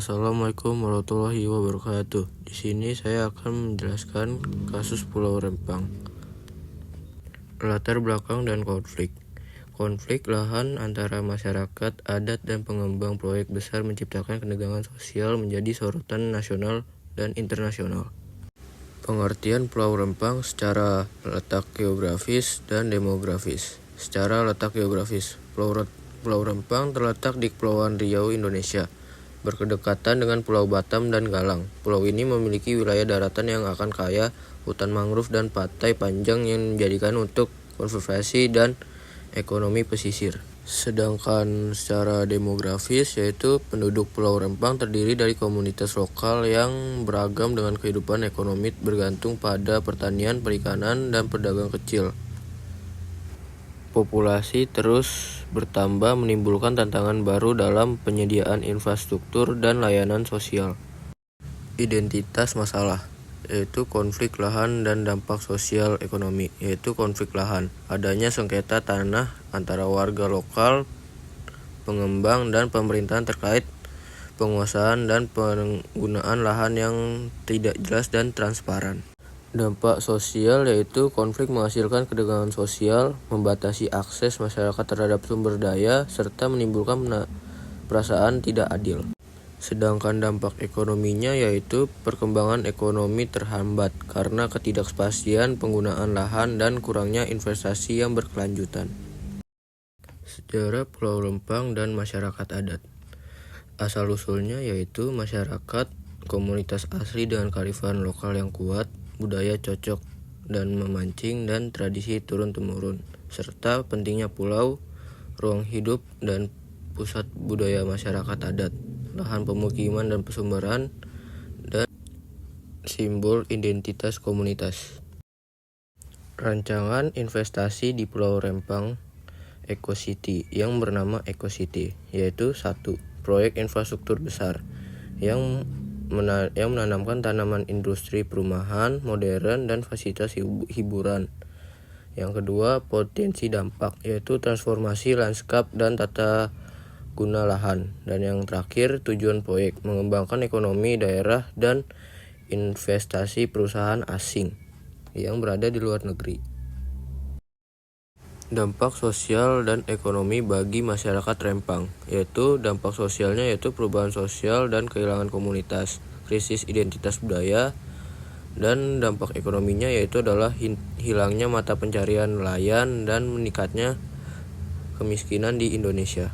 Assalamualaikum warahmatullahi wabarakatuh. Di sini saya akan menjelaskan kasus Pulau Rempang. Latar belakang dan konflik. Konflik lahan antara masyarakat adat dan pengembang proyek besar menciptakan ketegangan sosial menjadi sorotan nasional dan internasional. Pengertian Pulau Rempang secara letak geografis dan demografis. Secara letak geografis, Pulau Rempang terletak di Kepulauan Riau, Indonesia, berdekatan dengan Pulau Batam dan Galang. Pulau ini memiliki wilayah daratan yang akan kaya hutan mangrove dan pantai panjang yang menjadikan untuk konservasi dan ekonomi pesisir. Sedangkan secara demografis, yaitu penduduk Pulau Rempang terdiri dari komunitas lokal yang beragam dengan kehidupan ekonomi bergantung pada pertanian, perikanan, dan pedagang kecil. Populasi terus bertambah menimbulkan tantangan baru dalam penyediaan infrastruktur dan layanan sosial. Identitas masalah, yaitu konflik lahan dan dampak sosial ekonomi, yaitu konflik lahan. Adanya sengketa tanah antara warga lokal, pengembang, dan pemerintahan terkait penguasaan dan penggunaan lahan yang tidak jelas dan transparan. Dampak sosial, yaitu konflik menghasilkan ketegangan sosial, membatasi akses masyarakat terhadap sumber daya, serta menimbulkan perasaan tidak adil. Sedangkan dampak ekonominya, yaitu perkembangan ekonomi terhambat karena ketidakpastian penggunaan lahan dan kurangnya investasi yang berkelanjutan. Sejarah Pulau Rempang dan masyarakat adat. Asal-usulnya yaitu masyarakat komunitas asli dengan kearifan lokal yang kuat, budaya cocok dan memancing, dan tradisi turun-temurun, serta pentingnya pulau, ruang hidup, dan pusat budaya masyarakat adat, lahan pemukiman dan persumberan, dan simbol identitas komunitas. Rancangan investasi di Pulau Rempang Eco City yang bernama Eco City, yaitu 1. Proyek infrastruktur besar yang menanamkan tanaman industri perumahan modern dan fasilitas hiburan. Yang kedua, potensi dampak, yaitu transformasi lanskap dan tata guna lahan. Dan yang terakhir, tujuan proyek, mengembangkan ekonomi daerah dan investasi perusahaan asing yang berada di luar negeri. Dampak sosial dan ekonomi bagi masyarakat Rempang, yaitu dampak sosialnya yaitu perubahan sosial dan kehilangan komunitas, krisis identitas budaya, dan dampak ekonominya yaitu adalah hilangnya mata pencarian nelayan dan meningkatnya kemiskinan di Indonesia.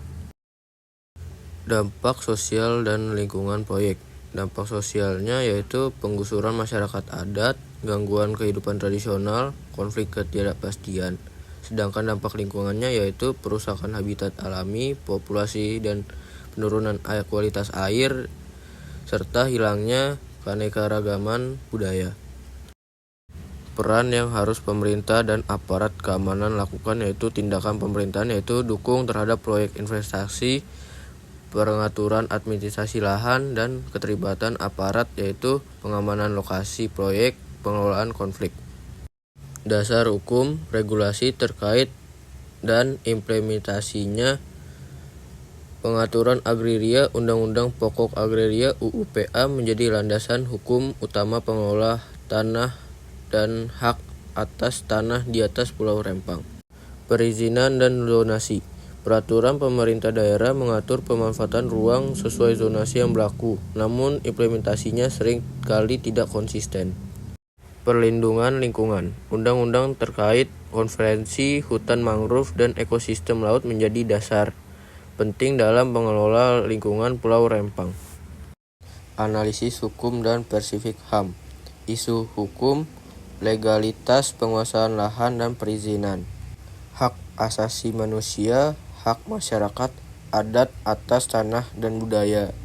Dampak sosial dan lingkungan proyek. Dampak sosialnya yaitu penggusuran masyarakat adat, gangguan kehidupan tradisional, konflik ketidakpastian. Sedangkan dampak lingkungannya yaitu perusakan habitat alami, populasi dan penurunan kualitas air, serta hilangnya keanekaragaman budaya. Peran yang harus pemerintah dan aparat keamanan lakukan yaitu tindakan pemerintahan yaitu dukung terhadap proyek investasi, pengaturan administrasi lahan, dan keterlibatan aparat yaitu pengamanan lokasi proyek, pengelolaan konflik. Dasar hukum, regulasi terkait dan implementasinya. Pengaturan agraria, Undang-Undang Pokok Agraria UUPA menjadi landasan hukum utama pengelola tanah dan hak atas tanah di atas Pulau Rempang. Perizinan dan zonasi. Peraturan pemerintah daerah mengatur pemanfaatan ruang sesuai zonasi yang berlaku, namun implementasinya sering kali tidak konsisten. Perlindungan lingkungan. Undang-undang terkait konservasi hutan mangrove dan ekosistem laut menjadi dasar penting dalam pengelola lingkungan Pulau Rempang. Analisis hukum dan Pasifik HAM. Isu hukum, legalitas penguasaan lahan dan perizinan. Hak asasi manusia, hak masyarakat adat atas tanah dan budaya.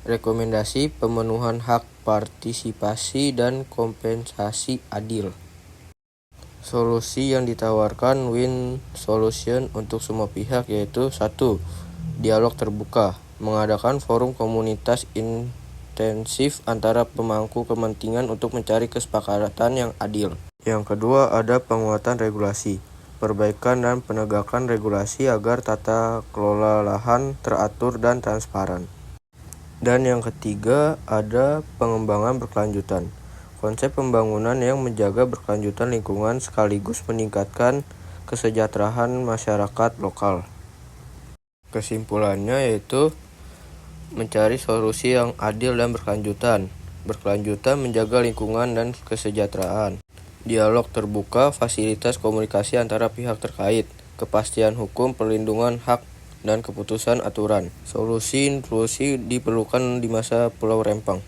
Rekomendasi pemenuhan hak partisipasi dan kompensasi adil. Solusi yang ditawarkan win solution untuk semua pihak yaitu 1. Dialog terbuka, mengadakan forum komunitas intensif antara pemangku kepentingan untuk mencari kesepakatan yang adil. Yang kedua, ada penguatan regulasi, perbaikan dan penegakan regulasi agar tata kelola lahan teratur dan transparan. Dan yang ketiga ada pengembangan berkelanjutan. Konsep pembangunan yang menjaga berkelanjutan lingkungan sekaligus meningkatkan kesejahteraan masyarakat lokal. Kesimpulannya yaitu mencari solusi yang adil dan berkelanjutan. Berkelanjutan menjaga lingkungan dan kesejahteraan. Dialog terbuka, fasilitas komunikasi antara pihak terkait, kepastian hukum, perlindungan hak, dan keputusan aturan. Solusi inklusi diperlukan di masa Pulau Rempang.